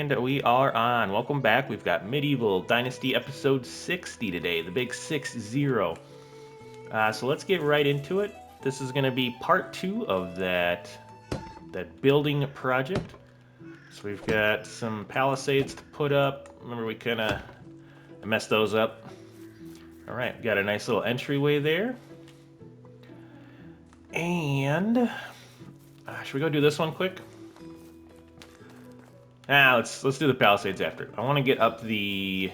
And we are on. Welcome back. We've got Medieval Dynasty episode 60 today, the big 6-0. So let's get right into it. This is going to be part 2 of that building project. So we've got some palisades to put up. Remember, we kind of messed those up. All right, got a nice little entryway there. And should we go do this one quick? Let's do the palisades after. I want to get up the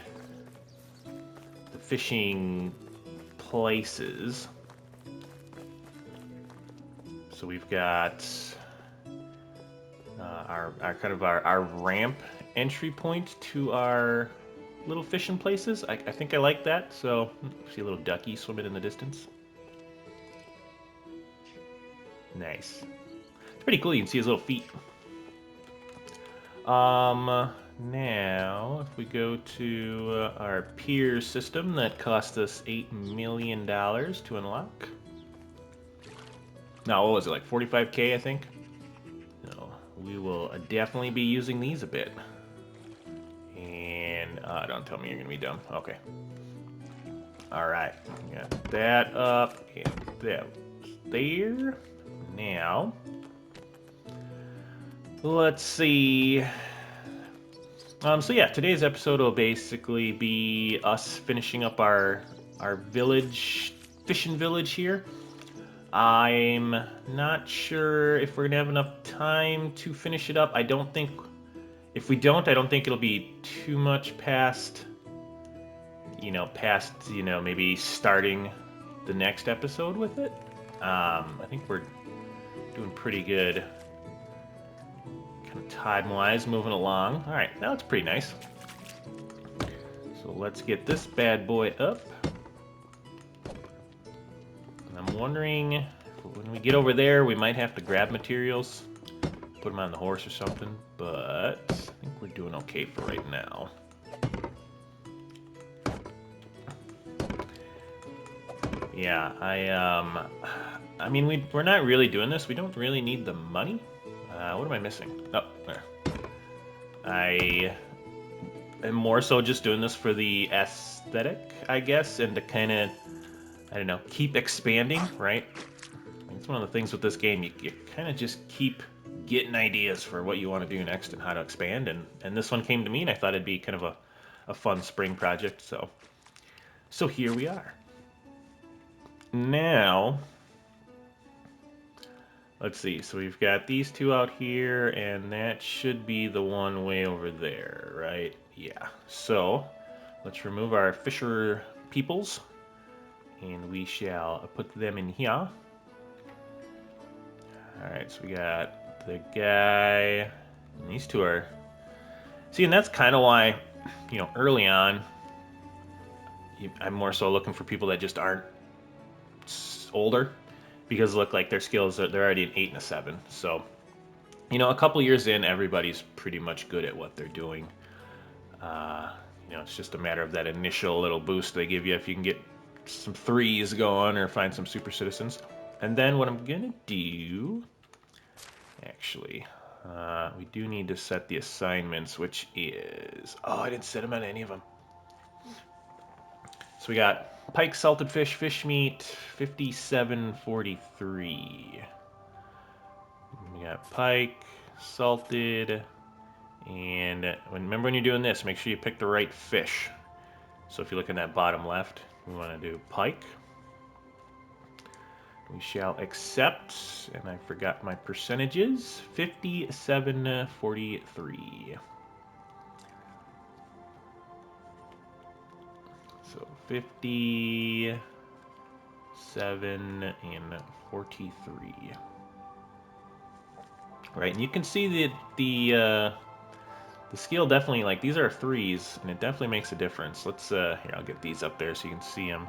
fishing places. So we've got our ramp entry point to our little fishing places. I think I like that. So see a little ducky swimming in the distance. Nice. It's pretty cool. You can see his little feet. Now, if we go to our pier system, that cost us $8 million to unlock. Now, what was it, like 45K, I think? No, we will definitely be using these a bit. And, don't tell me you're going to be dumb. Okay. Alright, got that up, and that there. Now, let's see. So yeah, today's episode will basically be us finishing up our village, fishing village here. I'm not sure if we're gonna have enough time to finish it up. I don't think, if we don't, I don't think it'll be too much past, maybe starting the next episode with it. I think we're doing pretty good. Time-wise, moving along. All right, now it's pretty nice. So let's get this bad boy up. And I'm wondering, when we get over there, we might have to grab materials, put them on the horse or something, but I think we're doing okay for right now. Yeah, I mean, we're not really doing this. We don't really need the money. What am I missing? Oh, there. I am more so just doing this for the aesthetic, I guess, and to kind of, I don't know, keep expanding, right? It's one of the things with this game. You kind of just keep getting ideas for what you want to do next and how to expand, and this one came to me, and I thought it'd be kind of a fun spring project, so here we are. Now, let's see, so we've got these two out here, and that should be the one way over there, right? Yeah, so let's remove our fisher peoples, and we shall put them in here. Alright, so we got the guy, and these two are... See, and that's kind of why, early on, I'm more so looking for people that just aren't older, because look like their skills, they're already an 8 and a 7. So, a couple years in, everybody's pretty much good at what they're doing. It's just a matter of that initial little boost they give you if you can get some 3s going or find some super citizens. And then what I'm gonna do, actually, we do need to set the assignments, which is, I didn't set them on any of them. So we got pike, salted fish, fish meat, 57.43. We got pike, salted, and remember when you're doing this, make sure you pick the right fish. So if you look in that bottom left, we want to do pike. We shall accept, and I forgot my percentages, 57.43. So 57.43. Right, and you can see the skill definitely, like, these are 3s, and it definitely makes a difference. Let's, here, I'll get these up there so you can see them.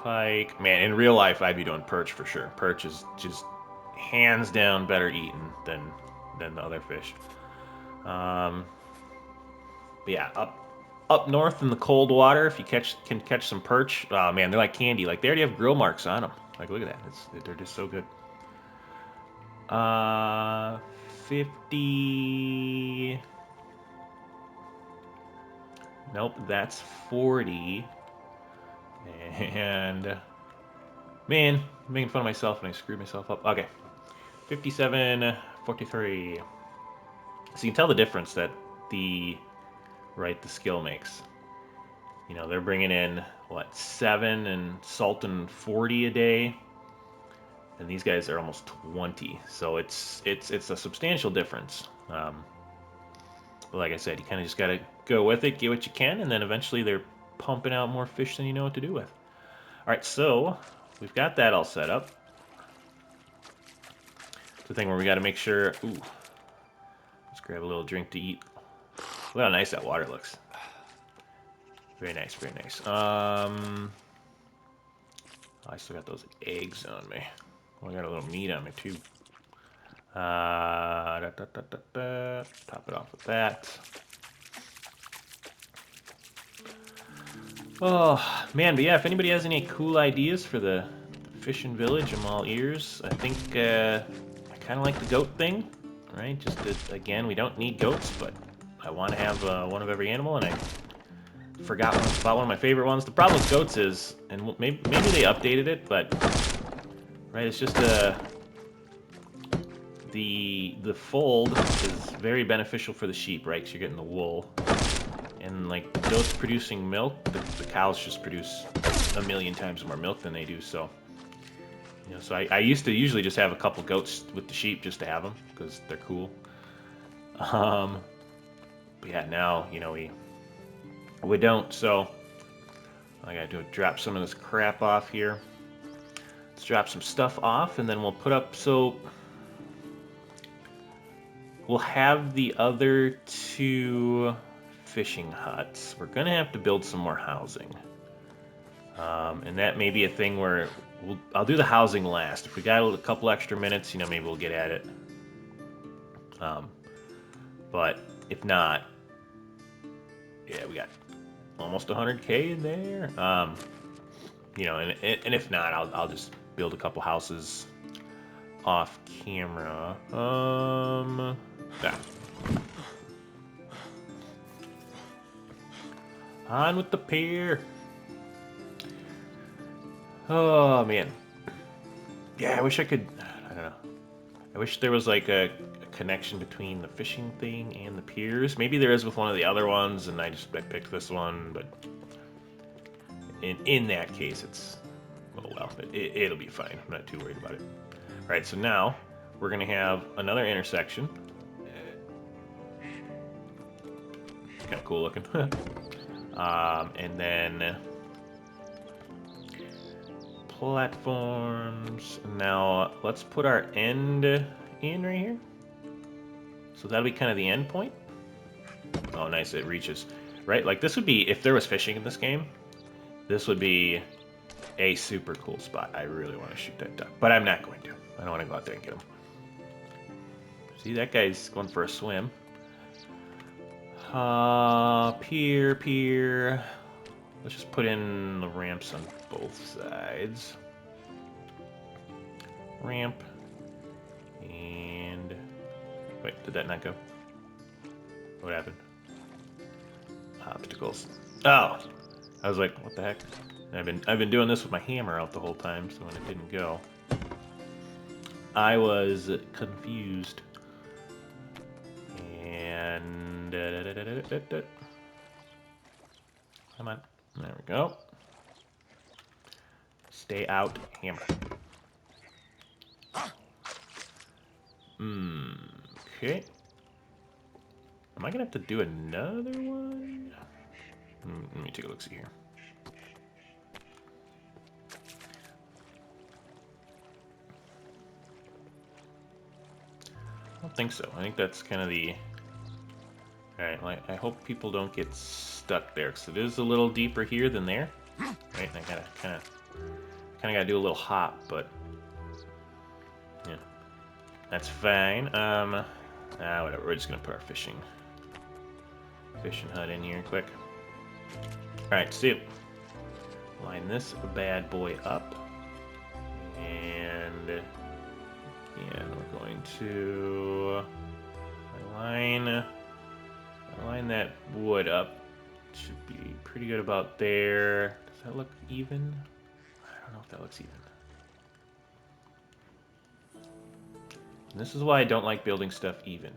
Pike. Man, in real life, I'd be doing perch for sure. Perch is just hands down better eaten than the other fish. But yeah, up north in the cold water, if you can catch some perch, oh man, they're like candy. Like, they already have grill marks on them. Like, look at that. They're just so good. 50... Nope, that's 40. And man, I'm making fun of myself and I screwed myself up. Okay, 57, 43. So you can tell the difference that the the skill makes. You know, they're bringing in what 7 and salt and 40 a day, and these guys are almost 20. So it's a substantial difference. But like I said, you kind of just got to go with it, get what you can, and then eventually they're pumping out more fish than you know what to do with. All right, so we've got that all set up. It's the thing where we got to make sure. Ooh, let's grab a little drink to eat. Look how nice that water looks. Very nice, very nice. I still got those eggs on me. Oh, I got a little meat on me too. Top it off with that. Oh man, but yeah, if anybody has any cool ideas for the fishing village, I'm all ears. I think I kind of like the goat thing, right? Just to, again, we don't need goats, but I want to have one of every animal, and I forgot about one of my favorite ones. The problem with goats is, and maybe they updated it, but right, it's just the fold is very beneficial for the sheep, right? Because you're getting the wool, and like goats producing milk, the cows just produce a million times more milk than they do. So, you know, so I used to usually just have a couple goats with the sheep just to have them because they're cool. But yeah, now you know we don't. So all I gotta do is drop some of this crap off here. Let's drop some stuff off, and then we'll put up. So we'll have the other 2 fishing huts. We're gonna have to build some more housing, and that may be a thing where I'll do the housing last. If we got a couple extra minutes, you know, maybe we'll get at it. But if not, yeah, we got almost 100K in there. You know, and if not, I'll just build a couple houses off camera. Yeah. On with the pier. Oh man. Yeah, I wish I could. I don't know. I wish there was like a connection between the fishing thing and the piers. Maybe there is with one of the other ones, and I picked this one. But in that case, it's well, it'll be fine. I'm not too worried about it. All right, so now we're gonna have another intersection. It's kind of cool looking. And then platforms. Now let's put our end in right here. So that'll be kind of the end point. Oh, nice, it reaches. Right, like this would be, if there was fishing in this game, this would be a super cool spot. I really want to shoot that duck, but I'm not going to. I don't want to go out there and get him. See, that guy's going for a swim. Pier. Let's just put in the ramps on both sides. Ramp. And... wait, did that not go? What happened? Obstacles. Oh! I was like, what the heck? I've been doing this with my hammer out the whole time, so when it didn't go, I was confused. And come on, there we go. Stay out, hammer. Okay. Am I gonna have to do another one? Let me take a look. See here. I don't think so. I think that's kind of the. All right. Well, I hope people don't get stuck there, because it is a little deeper here than there. Right. And I gotta kind of gotta do a little hop, but yeah, that's fine. Whatever. We're just gonna put our fishing hut in here quick. All right. So line this bad boy up, and we're going to line that wood up should be pretty good about there. Does that look even? I don't know if that looks even. And this is why I don't like building stuff even.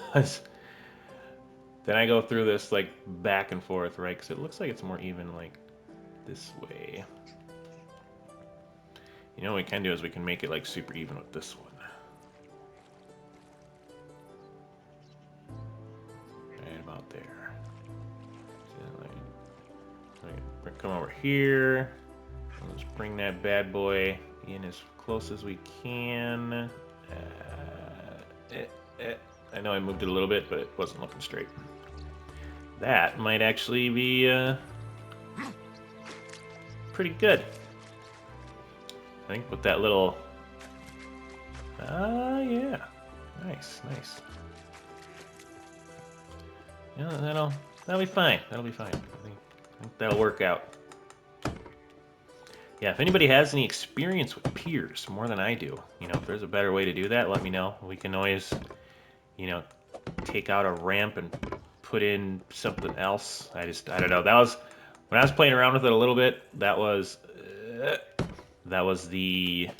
Because then I go through this like back and forth, right? Because it looks like it's more even like this way. You know what we can do is we can make it like super even with this one. Right about there. So, like, come over here. Let's bring that bad boy in as close as we can. I know I moved it a little bit, but it wasn't looking straight. That might actually be pretty good. I think with that little... yeah. Nice, nice. Yeah, that'll be fine. That'll be fine. I think that'll work out. Yeah, if anybody has any experience with piers, more than I do, if there's a better way to do that, let me know. We can always, take out a ramp and put in something else. I don't know. That was, when I was playing around with it a little bit, that was the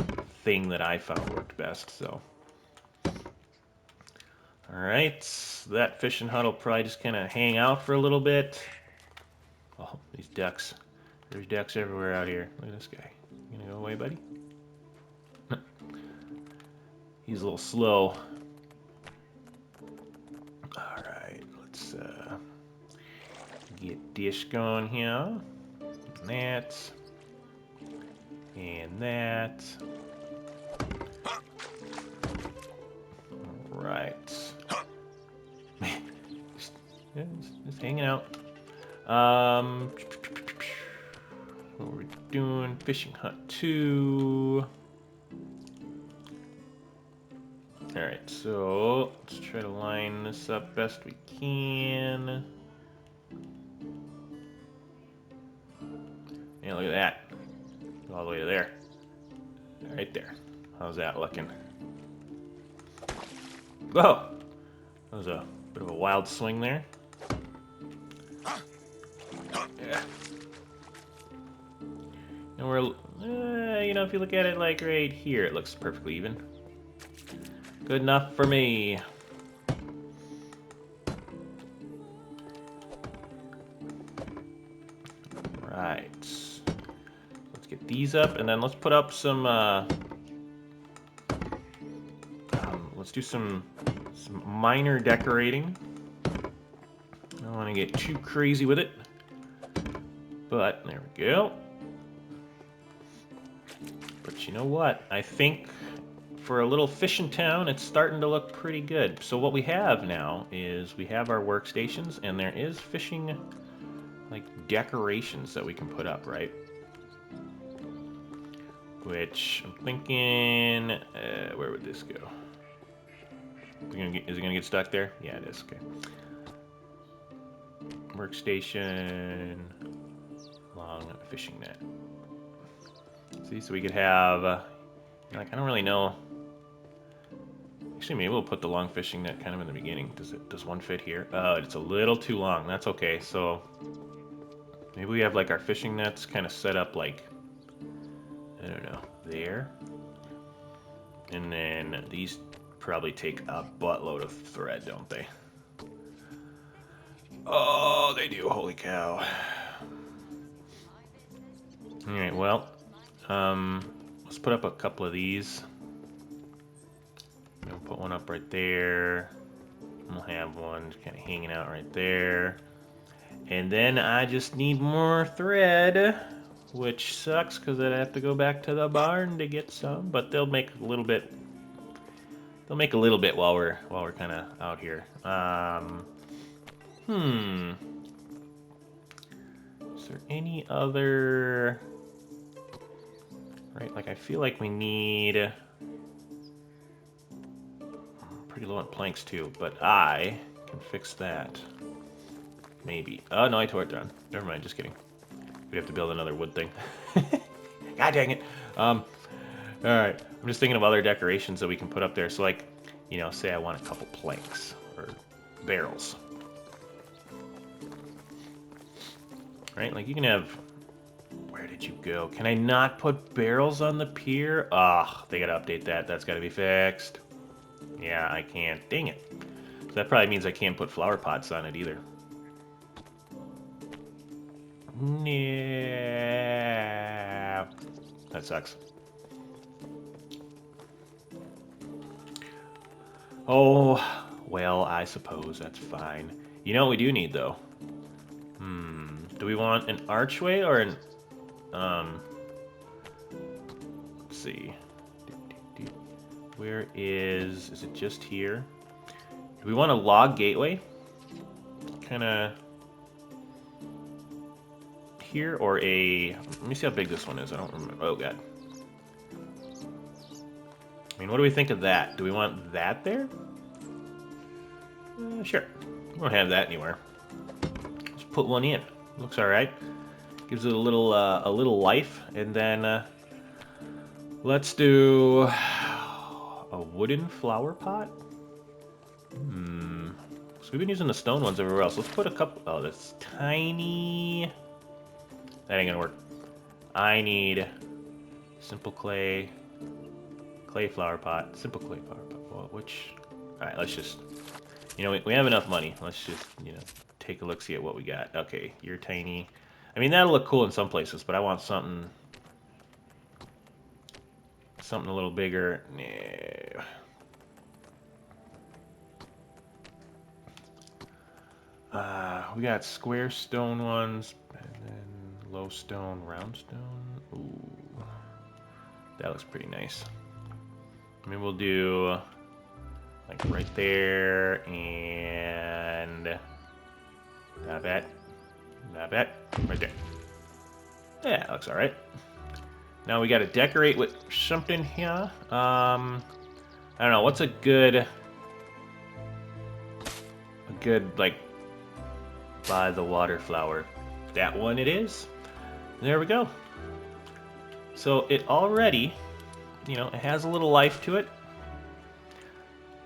thing that I found worked best, so. Alright, that fishing hut will probably just kind of hang out for a little bit. Oh, these ducks. There's ducks everywhere out here. Look at this guy. You gonna go away, buddy? He's a little slow. Alright, let's get dish going here. And that. And that. Alright. Man, just hanging out. What we're doing, fishing hut 2. Alright, so let's try to line this up best we can. Yeah, look at that. All the way to there. Right there. How's that looking? Whoa! That was a bit of a wild swing there. Yeah. And we're, if you look at it like right here, it looks perfectly even. Good enough for me. Right. Let's get these up, and then let's put up some, let's do some minor decorating. I don't want to get too crazy with it. But, there we go. But you know what? I think for a little fishing town, it's starting to look pretty good. So what we have now is we have our workstations, and there is fishing, like, decorations that we can put up, right? Which, I'm thinking, where would this go? Is it gonna get stuck there? Yeah, it is, okay. Workstation, long fishing net. See, so we could have, like, I don't really know. Actually, maybe we'll put the long fishing net kind of in the beginning. Does one fit here? It's a little too long. That's okay. So maybe we have like our fishing nets kind of set up like, I don't know, there. And then these probably take a buttload of thread, don't they? Oh, they do. Holy cow. All right, well, let's put up a couple of these. We'll put one up right there. We'll have one kind of hanging out right there. And then I just need more thread, which sucks because I'd have to go back to the barn to get some. But they'll make a little bit. They'll make a little bit while we're kind of out here. Is there any other? Right, like I feel like we need. Pretty low on planks too, but I can fix that. Maybe. Oh no, I tore it down. Never mind, just kidding. We'd have to build another wood thing. God dang it. Alright. I'm just thinking of other decorations that we can put up there. So like, say I want a couple planks or barrels. right? Like, you can have... Where did you go? Can I not put barrels on the pier? Ugh, they gotta update that. That's gotta be fixed. Yeah, I can't. Dang it. So that probably means I can't put flower pots on it either. Yeah. That sucks. Oh, well, I suppose that's fine. You know what we do need, though? Do we want an archway or an... Let's see. Where is... Is it just here? Do we want a log gateway? Kind of... Here, or a... Let me see how big this one is. I don't remember. Oh, God. I mean, what do we think of that? Do we want that there? Sure. We don't have that anywhere. Let's put one in. Looks all right. Gives it a little life, and then let's do a wooden flower pot. So we've been using the stone ones everywhere else. Let's put a couple. Oh, that's tiny. That ain't gonna work. I need simple clay flower pot, simple clay flower pot. Well, which? All right, let's just. You know, we have enough money. Let's just, take a look, see at what we got. Okay, you're tiny. I mean, that'll look cool in some places, but I want something a little bigger. No. We got square stone ones, and then low stone, round stone. Ooh, that looks pretty nice. I mean, we'll do like right there, and not bad, right there. Yeah, that looks all right. Now we got to decorate with something here. I don't know, what's a good like by the water flower? That one it is. There we go. So it already, it has a little life to it.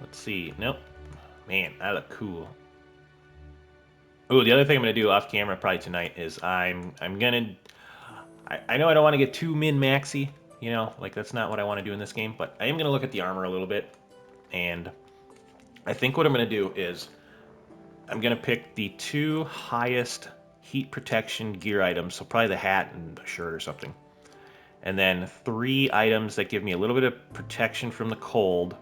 Let's see. Nope. Man, that look cool. Oh, the other thing I'm gonna do off camera probably tonight is I'm gonna. I know I don't want to get too min-maxy, like that's not what I want to do in this game, but I am gonna look at the armor a little bit, and I think what I'm gonna do is I'm gonna pick the 2 highest heat protection gear items, so probably the hat and the shirt or something, and then 3 items that give me a little bit of protection from the cold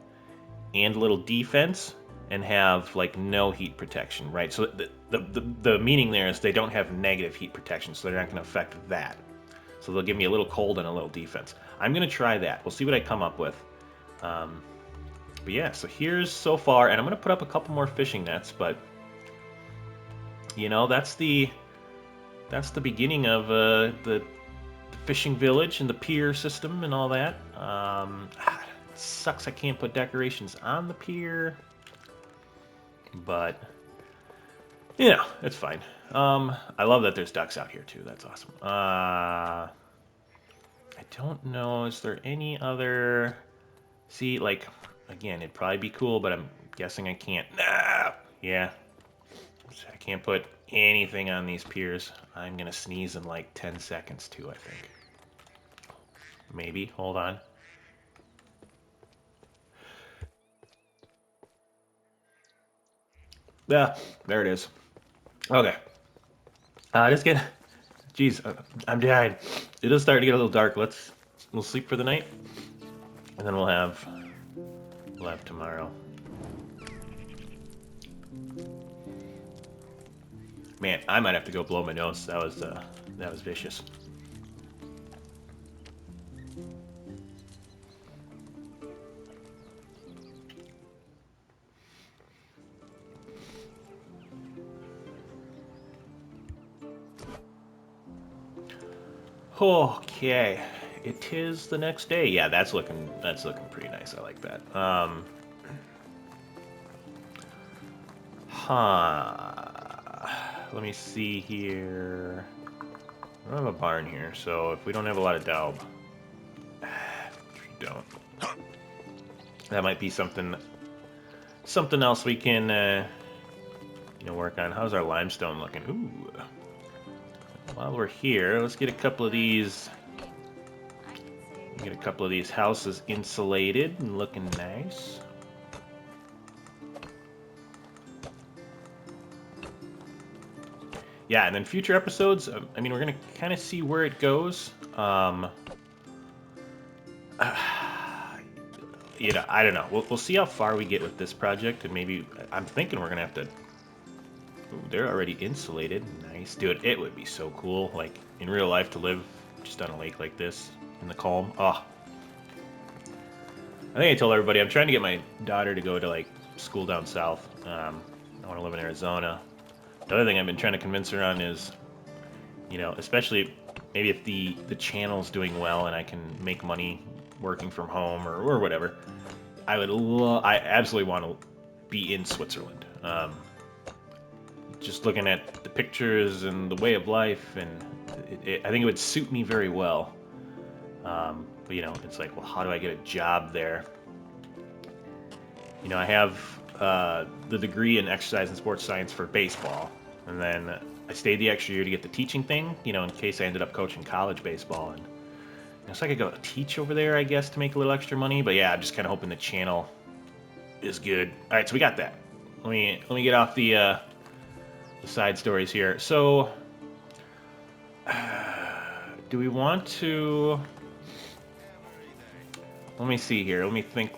and a little defense, and have like no heat protection, right? So the meaning there is they don't have negative heat protection, so they're not going to affect that. So they'll give me a little cold and a little defense. I'm going to try that. We'll see what I come up with. But yeah, so here's so far, and I'm going to put up a couple more fishing nets, but that's the beginning of the fishing village and the pier system and all that. It sucks I can't put decorations on the pier, but it's fine. I love that there's ducks out here too. That's awesome. I don't know. Is there any other? See, like, again, it'd probably be cool, but I'm guessing I can't. Nah! Yeah. I can't put anything on these piers. I'm gonna sneeze in like 10 seconds too, I think. Maybe. Hold on. Yeah, there it is. Okay. Just get. Jeez, I'm dying. It is starting to get a little dark. We'll sleep for the night, and then we'll have tomorrow. Man, I might have to go blow my nose. That was vicious. Okay, it is the next day. Yeah, that's looking pretty nice. I like that. Let me see here. I don't have a barn here, so if we don't have a lot of daub, we don't. That might be something else we can work on. How's our limestone looking? Ooh, while we're here, let's get a couple of these. Get a couple of these houses insulated and looking nice. Yeah, and then future episodes, I mean, we're going to kind of see where it goes. You know, I don't know. We'll see how far we get with this project, and maybe I'm thinking we're going to have to... Ooh, they're already insulated. Nice. Dude, it would be so cool, like, in real life to live just on a lake like this, in the calm. Oh. I think I told everybody I'm trying to get my daughter to go to, like, school down south. I want to live in Arizona. The other thing I've been trying to convince her on is, you know, especially maybe if the channel's doing well and I can make money working from home or whatever, I absolutely want to be in Switzerland. Just looking at the pictures and the way of life, and I think it would suit me very well. But, you know, it's like, well, how do I get a job there? You know, I have the degree in exercise and sports science for baseball, and then I stayed the extra year to get the teaching thing, you know, in case I ended up coaching college baseball. And you know, so I could go teach over there, I guess, to make a little extra money. But yeah, I'm just kind of hoping the channel is good. All right, so we got that. Let me get off the side stories here. So, do we want to? Let me see here. Let me think.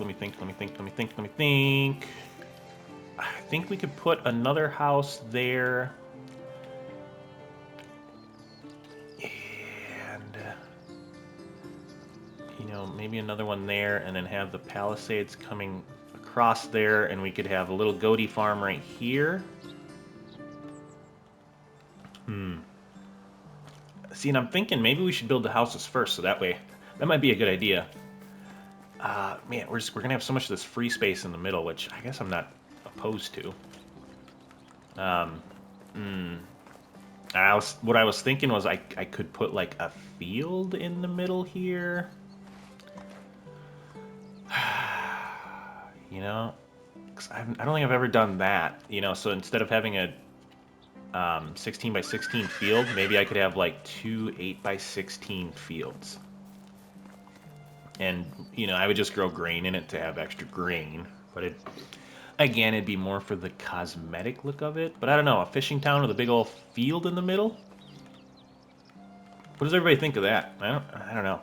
I think we could put another house there. And, you know, maybe another one there, and then have the Palisades coming across there, and we could have a little goatee farm right here. See, and I'm thinking maybe we should build the houses first, so that way, that might be a good idea. Man, we're gonna have so much of this free space in the middle, which I guess I'm not opposed to. What I was thinking was I could put like a field in the middle here. You know, 'cause I don't think I've ever done that. You know, so instead of having a 16 by 16 field, maybe I could have like 2 8 by 16 fields. And, you know, I would just grow grain in it to have extra grain. But again, it'd be more for the cosmetic look of it. But I don't know, a fishing town with a big old field in the middle? What does everybody think of that? I don't know.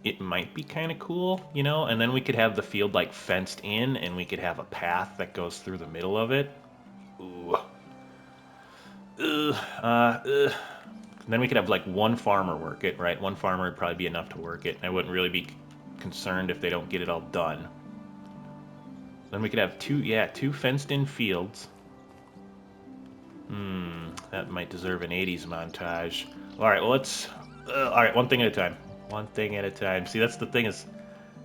It might be kind of cool, you know? And then we could have the field, like, fenced in, and we could have a path that goes through the middle of it. Ooh. Then we could have like one farmer work it, right? One farmer would probably be enough to work it. I wouldn't really be concerned if they don't get it all done. Then we could have two fenced-in fields. That might deserve an 80s montage. All right, well, let's... all right, one thing at a time. One thing at a time. See, that's the thing is,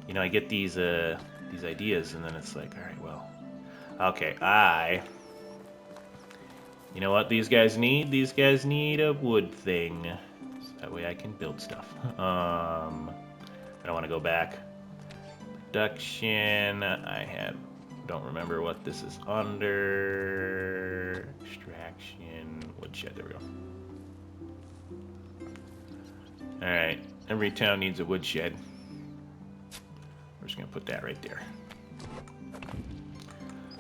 you know, I get these ideas, and then it's like, all right, well... Okay, you know what these guys need? These guys need a wood thing. So that way I can build stuff. I don't want to go back. Production. Don't remember what this is under. Extraction. Woodshed. There we go. Alright. Every town needs a woodshed. We're just going to put that right there.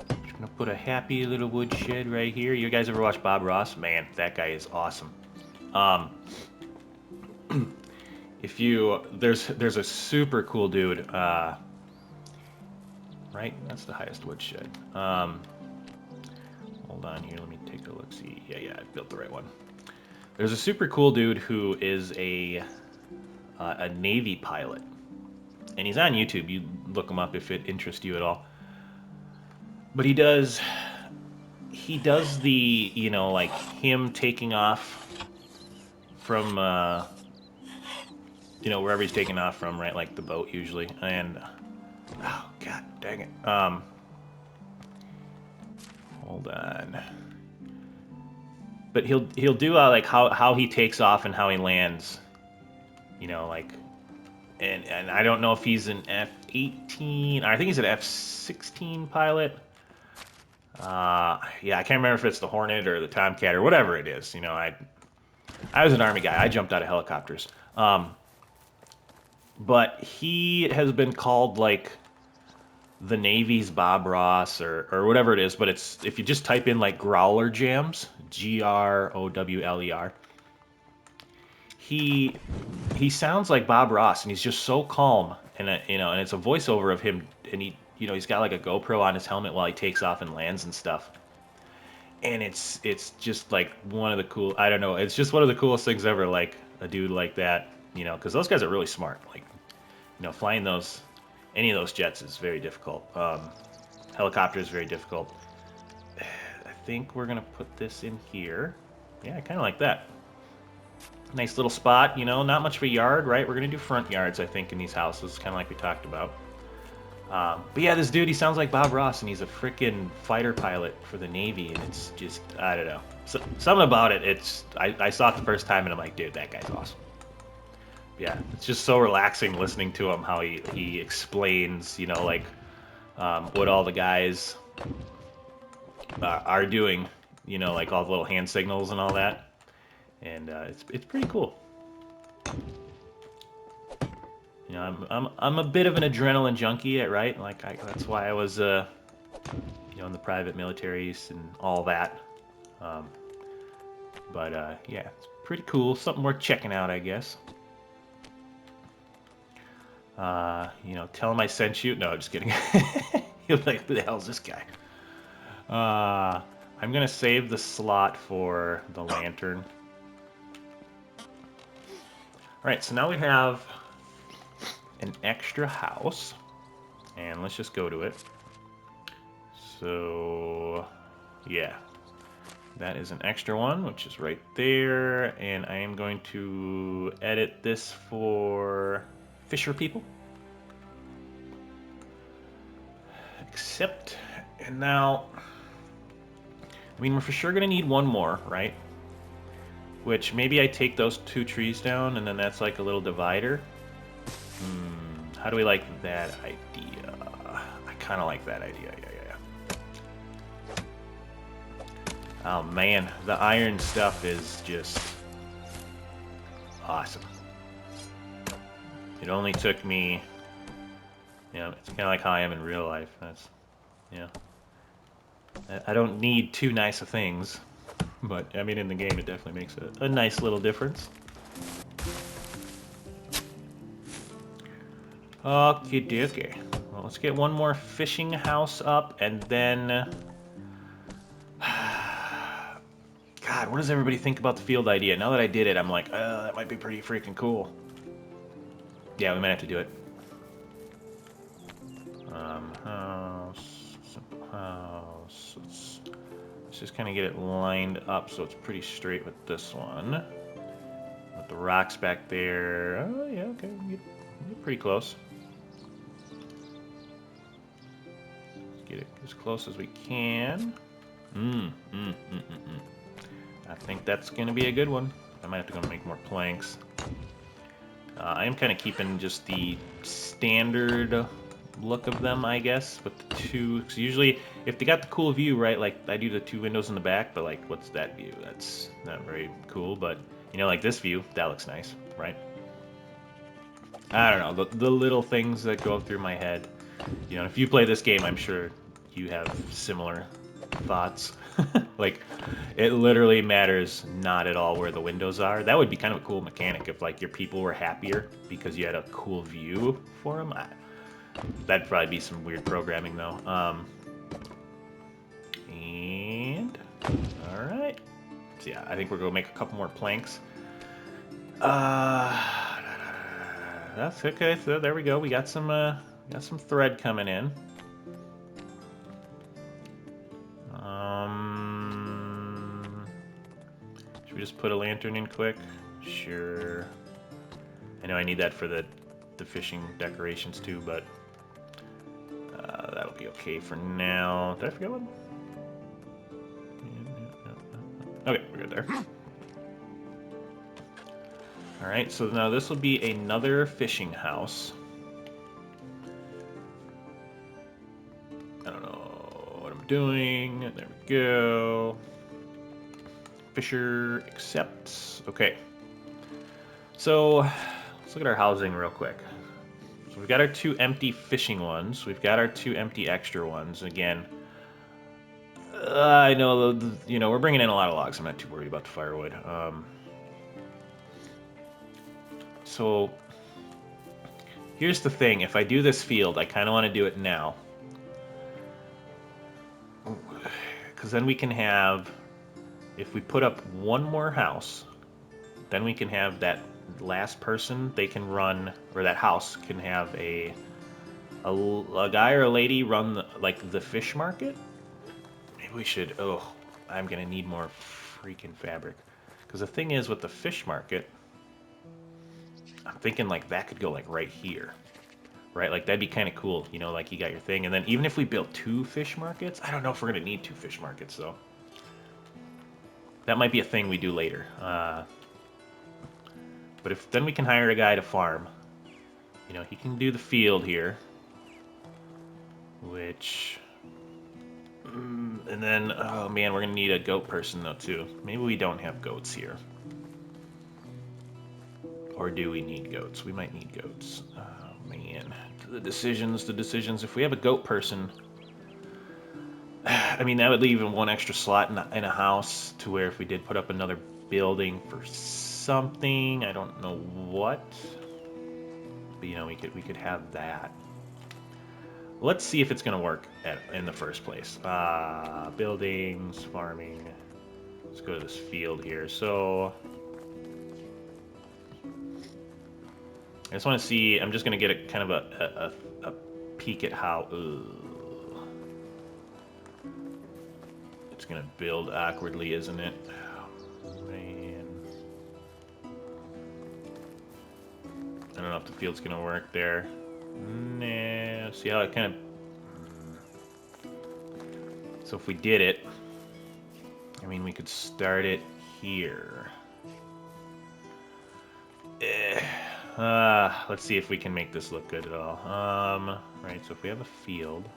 I'm gonna put a happy little woodshed right here. You guys ever watch Bob Ross? Man, that guy is awesome. If you there's a super cool dude. Right, that's the highest woodshed. Hold on here. Let me take a look. See, yeah, I built the right one. There's a super cool dude who is a Navy pilot, and he's on YouTube. You look him up if it interests you at all. But he does the, you know, like him taking off from, you know, wherever he's taking off from, right? Like the boat usually. And, oh, god dang it. Hold on. But he'll do like how he takes off and how he lands. You know, like, and I don't know if he's an F-18, I think he's an F-16 pilot. Yeah, I can't remember if it's the Hornet or the Tomcat or whatever it is. You know, I was an Army guy. I jumped out of helicopters. But he has been called like the Navy's Bob Ross or whatever it is. But it's if you just type in like Growler Jams, Growler, he he sounds like Bob Ross, and he's just so calm, and you know, and it's a voiceover of him, and he's got like a GoPro on his helmet while he takes off and lands and stuff, and it's just like one of the cool, I don't know, it's just one of the coolest things ever, like a dude like that, you know, because those guys are really smart, like, you know, flying any of those jets is very difficult. Helicopter is very difficult. I think we're gonna put this in here. Yeah, I kind of like that. Nice little spot, you know, not much of a yard, right? We're going to do front yards, I think, in these houses, kind of like we talked about. But yeah, this dude, he sounds like Bob Ross, and he's a freaking fighter pilot for the Navy, and it's just, I don't know. Something about it, I saw it the first time, and I'm like, dude, that guy's awesome. Yeah, it's just so relaxing listening to him, how he explains, you know, like, what all the guys are doing, you know, like all the little hand signals and all that. And it's pretty cool. You know, I'm a bit of an adrenaline junkie, right? Like that's why I was, you know, in the private militaries and all that. Um, but yeah, it's pretty cool. Something worth checking out, I guess. You know, tell him I sent you. No, just kidding. You're like, who the hell's this guy? I'm gonna save the slot for the lantern. All right, so now we have an extra house, and let's just go to it. So, yeah, that is an extra one, which is right there, and I am going to edit this for Fisher people. Accept, and now, I mean, we're for sure gonna need one more, right? Which maybe I take those 2 trees down, and then that's like a little divider. How do we like that idea? I kind of like that idea, yeah. Oh man, the iron stuff is just awesome. It only took me, you know, it's kind of like how I am in real life. That's, you know, I don't need too nice of things, but I mean, in the game, it definitely makes a nice little difference. Okie dokie. Well, let's get one more fishing house up, and then... God, what does everybody think about the field idea? Now that I did it, I'm like, that might be pretty freaking cool. Yeah, we might have to do it. House, simple house. Let's just kind of get it lined up so it's pretty straight with this one. With the rocks back there. Oh, yeah, okay. Get pretty close. Get it as close as we can. I think that's going to be a good one. I might have to go make more planks. I am kind of keeping just the standard look of them, I guess, with the 2. Because usually, if they got the cool view, right, like I do the 2 windows in the back, but like, what's that view? That's not very cool, but you know, like this view, that looks nice, right? I don't know, the little things that go through my head. You know, if you play this game, I'm sure you have similar thoughts. Like, it literally matters not at all where the windows are. That would be kind of a cool mechanic if, like, your people were happier because you had a cool view for them. That'd probably be some weird programming, though. And... Alright. So, yeah, I think we're going to make a couple more planks. That's okay. So, there we go. We got some thread coming in. Should we just put a lantern in quick? Sure. I know I need that for the fishing decorations too, but that'll be okay for now. Did I forget one? Okay, we're good there. Alright, so now this will be another fishing house. I don't know what I'm doing. There we go. Fisher accepts. Okay. So let's look at our housing real quick. So we've got our 2 empty fishing ones. We've got our 2 empty extra ones. Again, I know, you know, we're bringing in a lot of logs. I'm not too worried about the firewood. So here's the thing. If I do this field, I kind of want to do it now. Because then we can have, if we put up one more house, then we can have that last person, they can run, or that house can have a guy or a lady run the fish market. Maybe we should, oh, I'm going to need more freaking fabric. Because the thing is with the fish market, I'm thinking like that could go like right here. Right? Like that'd be kind of cool, you know, like you got your thing. And then even if we built 2 fish markets, I don't know if we're going to need 2 fish markets though. That might be a thing we do later. But if then we can hire a guy to farm. You know, he can do the field here. Which... and then, oh man, we're going to need a goat person though too. Maybe we don't have goats here. Or do we need goats? We might need goats. Oh man. The decisions. If we have a goat person... I mean, that would leave 1 extra slot in a house to where if we did put up another building for something, I don't know what, but you know, we could have that. Let's see if it's gonna work in the first place. Buildings, farming. Let's go to this field here. So I just want to see. I'm just gonna get a kind of a peek at how. It's gonna build awkwardly, isn't it? Oh, man. I don't know if the field's gonna work there. Nah. See how it kind of... So if we did it, I mean, we could start it here. Let's see if we can make this look good at all. Right, so if we have a field,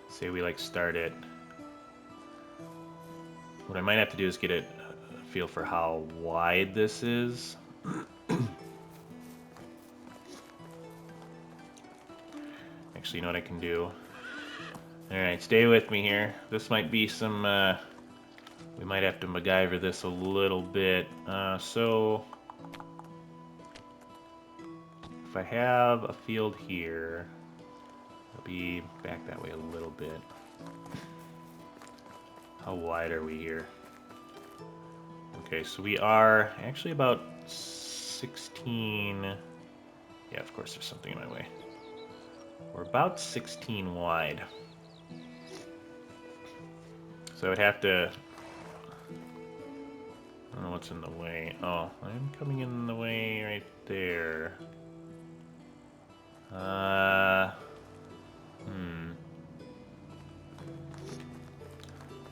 say we like start it. What I might have to do is get a feel for how wide this is. Actually, you know what I can do? Alright, stay with me here. This might be some... we might have to MacGyver this a little bit. So... if I have a field here, I'll be back that way a little bit. How wide are we here? Okay, so we are actually about 16... Yeah, of course there's something in my way. We're about 16 wide. So I would have to... I don't know what's in the way. Oh, I'm coming in the way right there.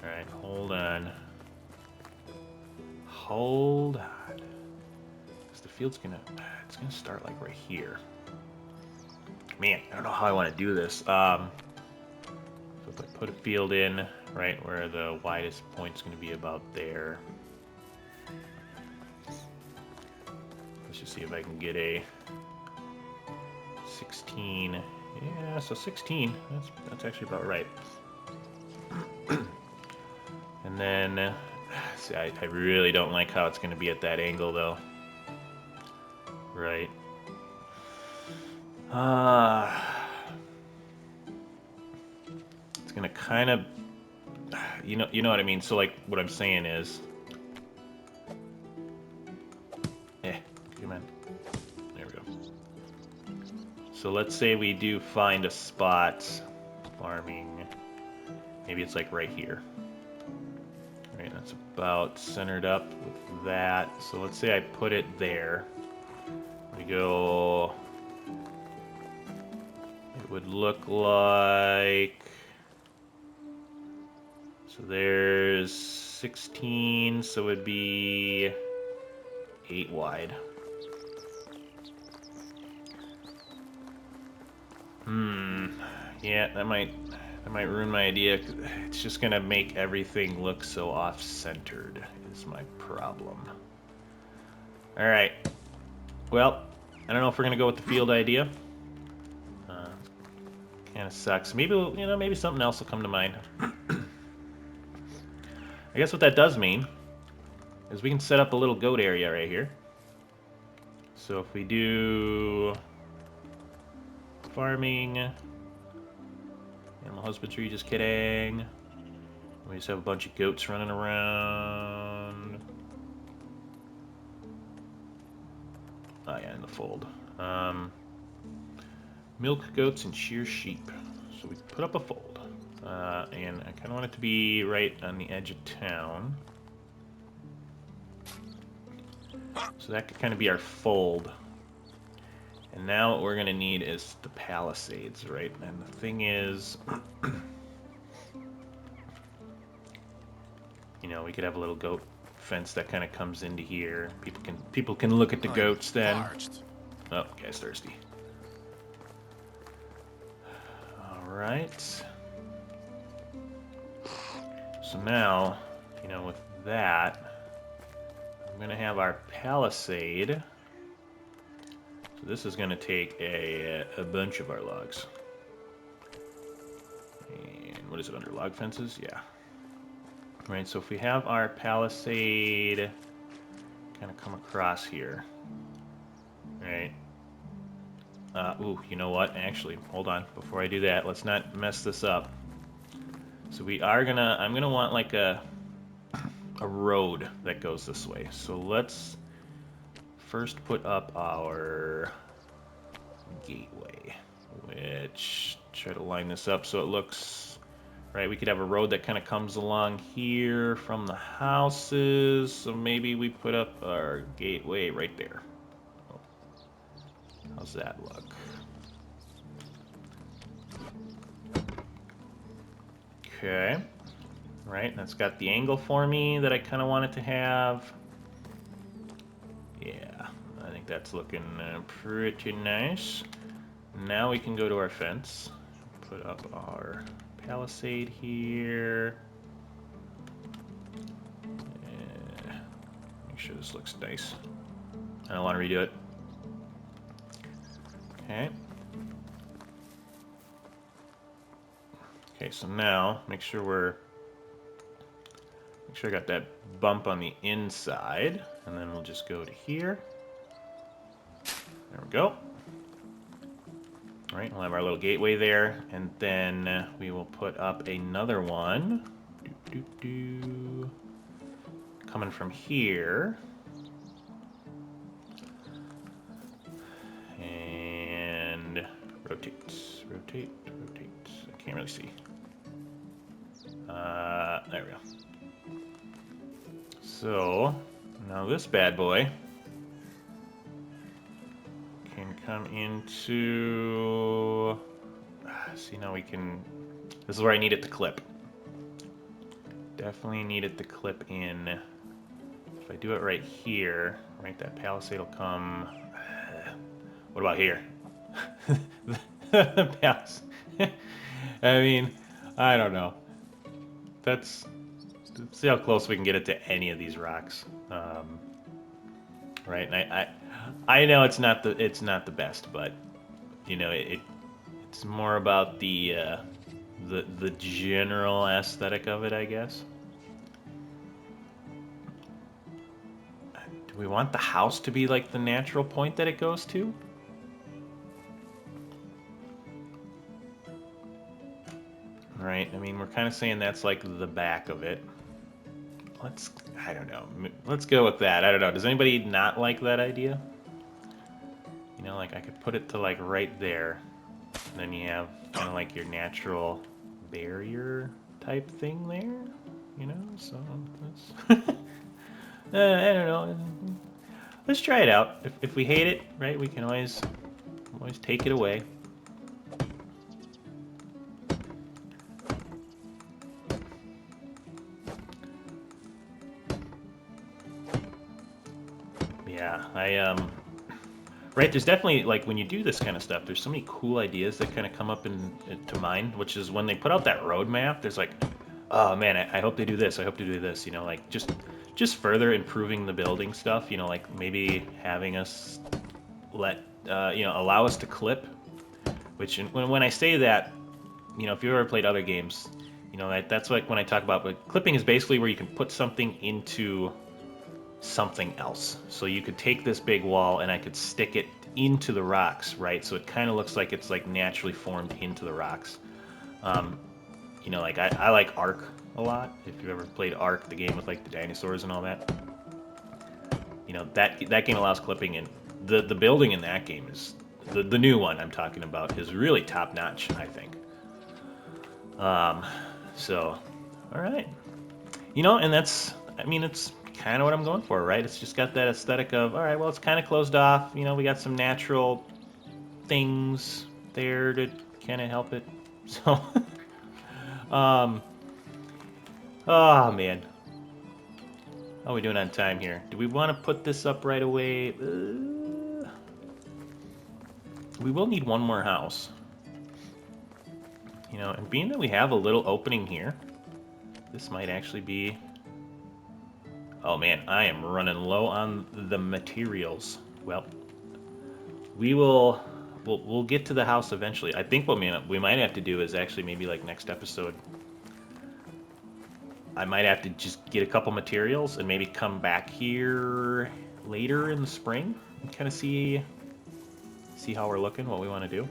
Alright, hold on. Hold on. Because the field's gonna... it's gonna start like right here. Man, I don't know how I want to do this. So if I put a field in, right, where the widest point's gonna be about there. Let's just see if I can get a 16. Yeah, so 16. That's actually about right. And then, see, I really don't like how it's going to be at that angle, though. Right. It's going to kind of, you know what I mean. So, like, what I'm saying is, come on. There we go. So let's say we do find a spot, farming. Maybe it's like right here. Right, that's about centered up with that. So let's say I put it there. We go... It would look like... So there's 16, so it would be 8 wide. Yeah, that might That might ruin my idea, 'cause it's just gonna make everything look so off-centered, is my problem. Alright. Well, I don't know if we're gonna go with the field idea. Kind of sucks. Maybe, maybe something else will come to mind. I guess what that does mean is we can set up a little goat area right here. So if we do farming, animal husbandry, just kidding. We just have a bunch of goats running around. Oh yeah, in the fold. Milk goats and shear sheep. So we put up a fold. And I kind of want it to be right on the edge of town. So that could kind of be our fold. And now what we're going to need is the palisades, right? And the thing is, we could have a little goat fence that kind of comes into here. People can look at the goats then. Parched. Oh, guy's thirsty. All right. So now, with that, I'm going to have our palisade. So this is going to take a bunch of our logs. And what is it, under log fences? Yeah. Right, so if we have our palisade kind of come across here, right? Ooh, you know what? Actually, hold on. Before I do that, let's not mess this up. So I'm gonna want like a road that goes this way. So let's first put up our gateway, which, try to line this up so it looks right. We could have a road that kind of comes along here from the houses. So maybe we put up our gateway right there. How's that look? Okay. Right, that's got the angle for me that I kind of want it to have. Yeah, I think that's looking pretty nice. Now we can go to our fence. Put up our palisade here. Make sure this looks nice. I don't want to redo it. Okay. Okay, so now make sure I got that bump on the inside, and then we'll just go to here. There we go. All right, we'll have our little gateway there, and then we will put up another one. Coming from here. And rotate. I can't really see. There we go. So, now this bad boy can come into... See, now we can... This is where I need it to clip. Definitely need it to clip in. If I do it right here, right, that palisade will come... What about here? The palisade. I mean, I don't know. Let's see how close we can get it to any of these rocks. Right, and I know it's not the best, but it's more about the general aesthetic of it, I guess. Do we want the house to be like the natural point that it goes to? Right, I mean, we're kind of saying that's like the back of it. I don't know. Let's go with that. I don't know. Does anybody not like that idea? Like I could put it to like right there. And then you have kind of like your natural barrier type thing there. So that's... I don't know. Let's try it out. If we hate it, right, we can always take it away. Yeah, Right, there's definitely, like, when you do this kind of stuff, there's so many cool ideas that kind of come up into mind, which is when they put out that roadmap, there's like, oh man, I hope they do this, I hope they do this, you know, like, just further improving the building stuff, you know, like, maybe having us you know, allow us to clip, which, when I say that, you know, if you've ever played other games, you know, that's like when I talk about, but clipping is basically where you can put something into something else. So you could take this big wall and I could stick it into the rocks, right? So it kind of looks like it's like naturally formed into the rocks. Um, you know, like I like Ark a lot. If you've ever played Ark, the game with like the dinosaurs and all that, you know, that game allows clipping, and the building in that game is the new one I'm talking about is really top notch, I think. Um, so, all right, you know, and that's, I mean, it's kind of what I'm going for, right? It's just got that aesthetic of, all right, well, it's kind of closed off. You know, we got some natural things there to kind of help it. So, um, oh man, how are we doing on time here? Do we want to put this up right away? We will need one more house. You know, and being that we have a little opening here, this might actually be... Oh man, I am running low on the materials. Well, we'll get to the house eventually. I think what we might have to do is actually maybe like next episode, I might have to just get a couple materials and maybe come back here later in the spring and kind of see how we're looking, what we want to do.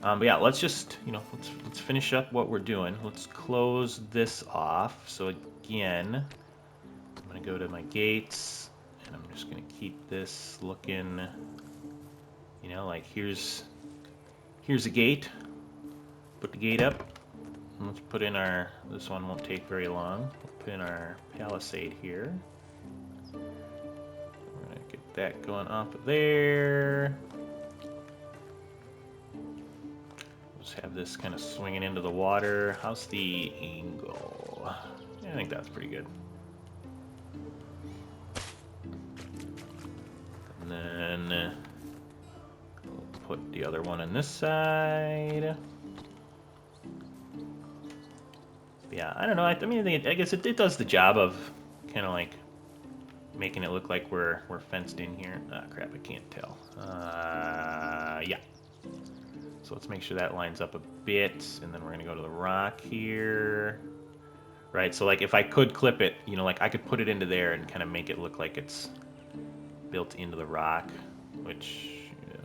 But yeah, let's just, you know, let's finish up what we're doing. Let's close this off. So again, I'm gonna go to my gates, and I'm just gonna keep this looking, you know, like here's a gate. Put the gate up. And let's put in our, this one won't take very long. We'll put in our palisade here. We're gonna get that going off of there. Just have this kind of swinging into the water. How's the angle? Yeah, I think that's pretty good. And then we'll put the other one on this side. Yeah, I don't know. I mean, I guess it does the job of kind of like making it look like we're fenced in here. Ah, crap, I can't tell. Yeah. So let's make sure that lines up a bit, and then we're gonna go to the rock here. Right, so like if I could clip it, you know, like I could put it into there and kind of make it look like it's built into the rock, which, yeah.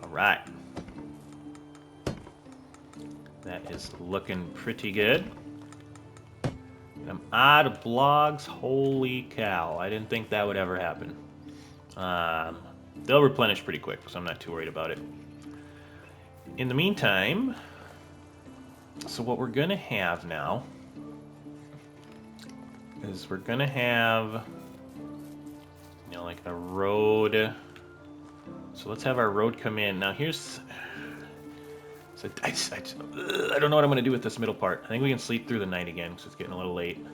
All right. That is looking pretty good. I'm out of blogs. Holy cow. I didn't think that would ever happen. They'll replenish pretty quick, so I'm not too worried about it. In the meantime, so what we're going to have now is we're going to have, you know, like a road. So let's have our road come in. Now here's... So I don't know what I'm going to do with this middle part. I think we can sleep through the night again because it's getting a little late.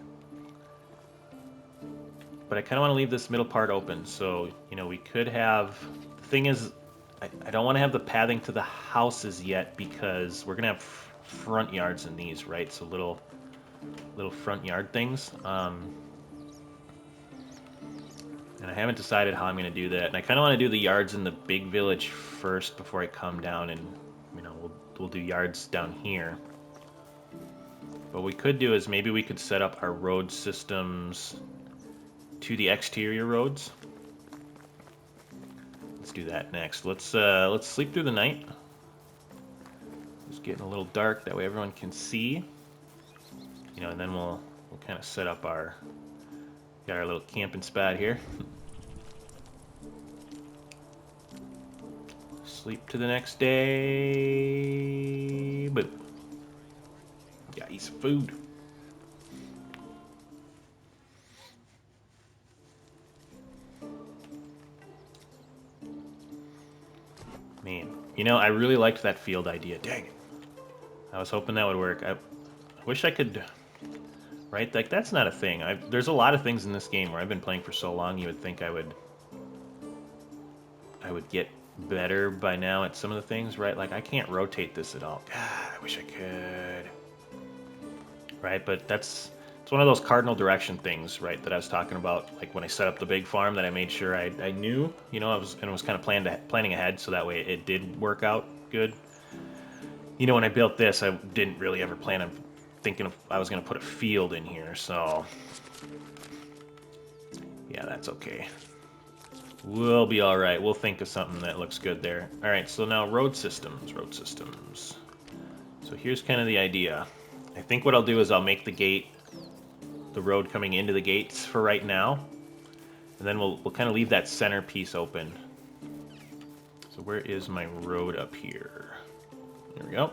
But I kind of want to leave this middle part open. So, you know, we could have... The thing is, I don't want to have the pathing to the houses yet because we're going to have front yards in these, right? So little front yard things. And I haven't decided how I'm going to do that. And I kind of want to do the yards in the big village first before I come down and, you know, we'll do yards down here. What we could do is maybe we could set up our road systems to the exterior roads. Let's do that next. Let's sleep through the night. It's getting a little dark, that way everyone can see. You know, and then we'll kind of set up our, got our little camping spot here. Sleep to the next day. But yeah, eat some food. Man, you know, I really liked that field idea. Dang it. I was hoping that would work. I wish I could right? Like, that's not a thing. There's a lot of things in this game where I've been playing for so long, you would think I would get better by now at some of the things, right? Like, I can't rotate this at all. God, I wish I could. Right, but it's one of those cardinal direction things, right, that I was talking about, like when I set up the big farm, that I made sure I knew, you know, I was kind of planning ahead, so that way it did work out good. You know, when I built this, I didn't really ever plan on thinking of I was going to put a field in here, so yeah, that's okay. We'll be all right. We'll think of something that looks good there. All right, so now road systems. So here's kind of the idea. I think what I'll do is I'll make the road coming into the gates for right now, and then we'll kind of leave that center piece open. So where is my road up here? There we go.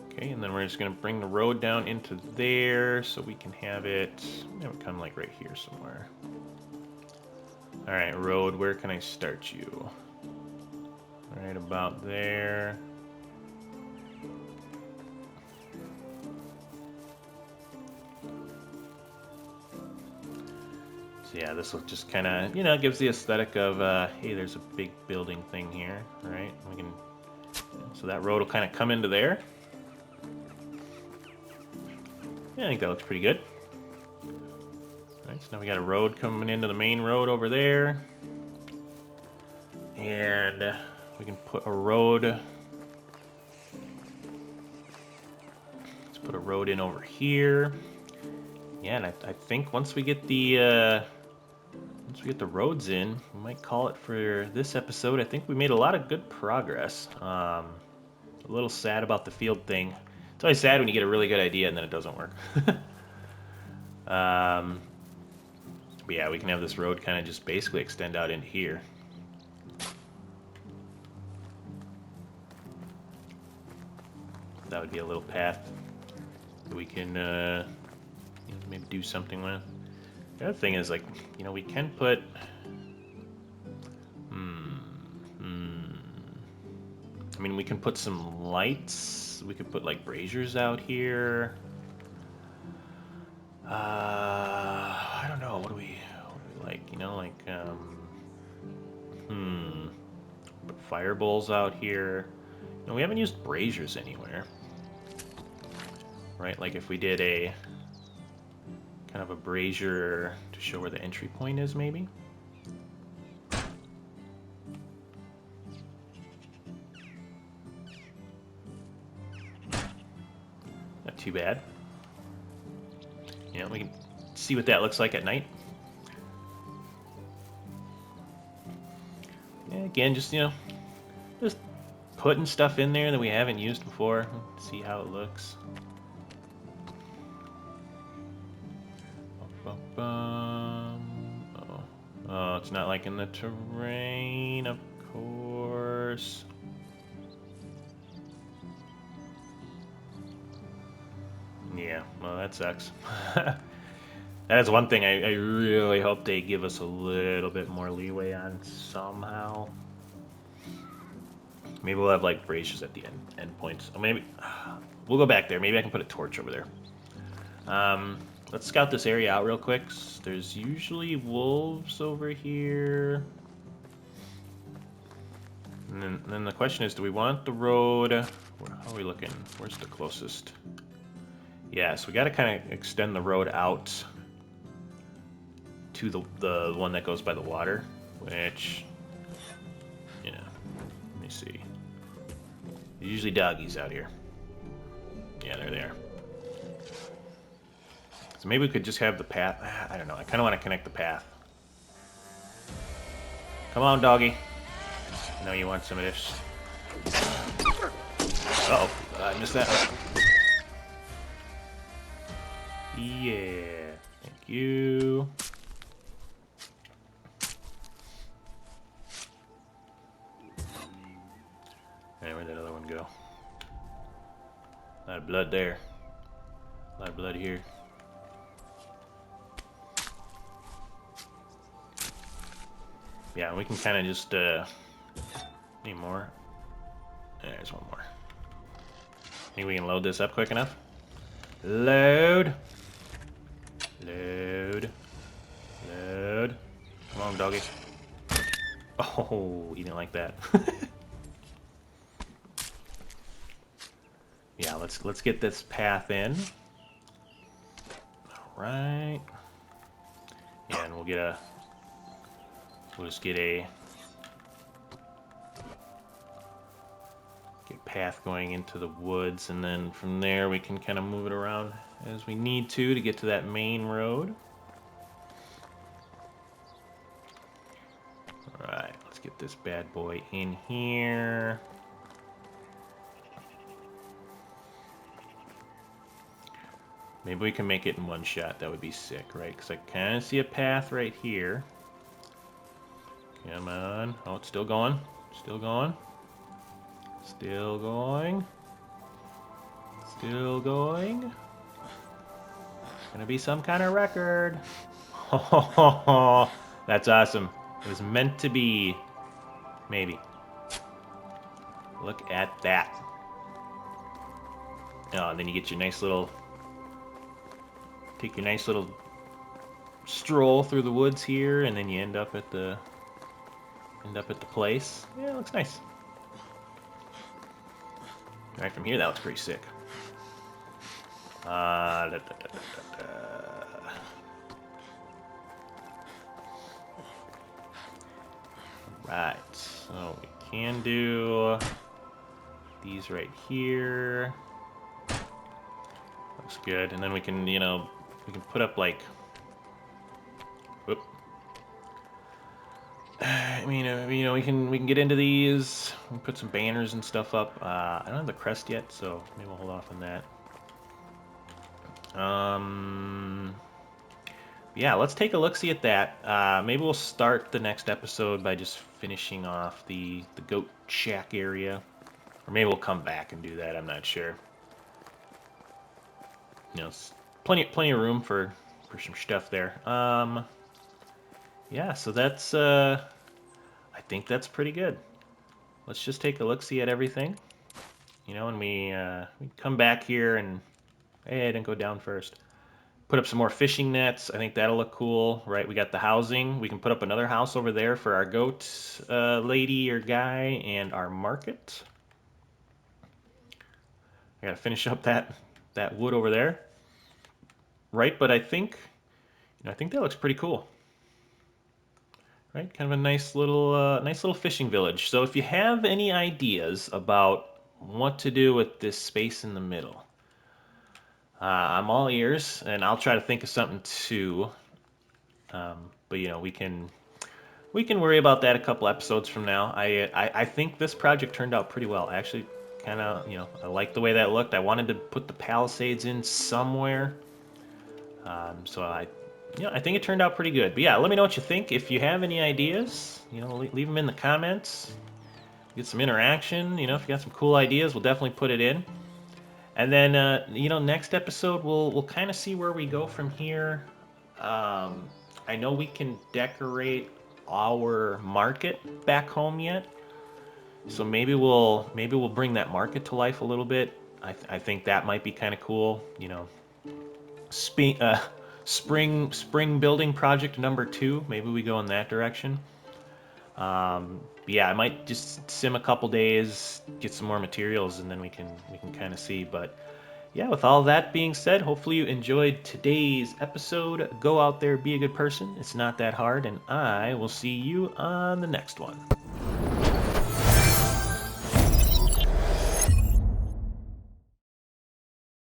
Okay, and then we're just going to bring the road down into there so we can have it come like right here somewhere. All right, road, where can I start you? Right about there. So yeah, this will just kind of, you know, gives the aesthetic of, hey, there's a big building thing here, right? We can, so that road will kind of come into there. Yeah, I think that looks pretty good. All right, so now we got a road coming into the main road over there. And we can put a road, let's put a road in over here. Yeah, and I think once we get the roads in, we might call it for this episode. I think we made a lot of good progress. A little sad about the field thing. It's always sad when you get a really good idea and then it doesn't work. But yeah, we can have this road kind of just basically extend out into here. That would be a little path that we can maybe do something with. The other thing is, like, you know, we can put... I mean, we can put some lights. We could put, like, braziers out here. I don't know. What do we like? You know, like, put fire bowls out here. No, we haven't used braziers anywhere. Right? Like, if we did a kind of a brazier to show where the entry point is, maybe? Not too bad. Yeah, we can see what that looks like at night. Yeah, again, just, you know, just putting stuff in there that we haven't used before. See how it looks. Oh, it's not liking the terrain, of course. Yeah, well, that sucks. That is one thing I really hope they give us a little bit more leeway on somehow. Maybe we'll have, like, braziers at the end points. Or maybe we'll go back there. Maybe I can put a torch over there. Let's scout this area out real quick. There's usually wolves over here. And then the question is, do we want the road... How are we looking? Where's the closest? Yeah, so we got to kind of extend the road out to the one that goes by the water, which, you know, let me see. There's usually doggies out here. Yeah, they're there. So maybe we could just have the path. I don't know. I kind of want to connect the path. Come on, doggy. I know you want some of this. Uh-oh. I missed that. Yeah. Thank you. Hey, where'd that other one go? A lot of blood there. A lot of blood here. Yeah, we can kind of just, need more. There's one more. Think we can load this up quick enough? Load! Load. Load. Come on, doggy. Oh, he didn't like that. Yeah, let's get this path in. Alright. Yeah, and we'll just get a path going into the woods, and then from there we can kind of move it around as we need to get to that main road. Alright, let's get this bad boy in here. Maybe we can make it in one shot. That would be sick, right? Because I kind of see a path right here. Come on. Oh, it's still going. Still going. Still going. Still going. Gonna be some kind of record. That's awesome. It was meant to be. Maybe. Look at that. Oh, and then you get your nice little... Take your nice little stroll through the woods here, and then you end up at the place. Yeah, it looks nice. Right from here, that looks pretty sick. Right, so we can do these right here. Looks good, and then we can, we can put up like, whoop. I mean, we can get into these. We can put some banners and stuff up. I don't have the crest yet, so maybe we'll hold off on that. Yeah, let's take a look-see at that. Maybe we'll start the next episode by just finishing off the goat shack area, or maybe we'll come back and do that. I'm not sure. Plenty of room for some stuff there. Yeah, so that's I think that's pretty good. Let's just take a look-see at everything, and we come back here and hey, I didn't go down first. Put up some more fishing nets. I think that'll look cool, right? We got the housing. We can put up another house over there for our goat lady or guy and our market. I gotta finish up that wood over there, right? But I think that looks pretty cool, right? Kind of a nice little fishing village. So if you have any ideas about what to do with this space in the middle, I'm all ears, and I'll try to think of something too. But we can worry about that a couple episodes from now. I think this project turned out pretty well. I actually kind of I like the way that looked. I wanted to put the palisades in somewhere, so I think it turned out pretty good. But yeah, let me know what you think. If you have any ideas, leave them in the comments. Get some interaction. If you got some cool ideas, we'll definitely put it in. And then, next episode, we'll kind of see where we go from here. I know we can decorate our market back home yet, so maybe we'll bring that market to life a little bit. I think that might be kind of cool. Spring building project number 2. Maybe we go in that direction. Yeah, I might just sim a couple days, get some more materials, and then we can kind of see. But yeah, with all that being said, hopefully you enjoyed today's episode. Go out there, be a good person. It's not that hard, and I will see you on the next one.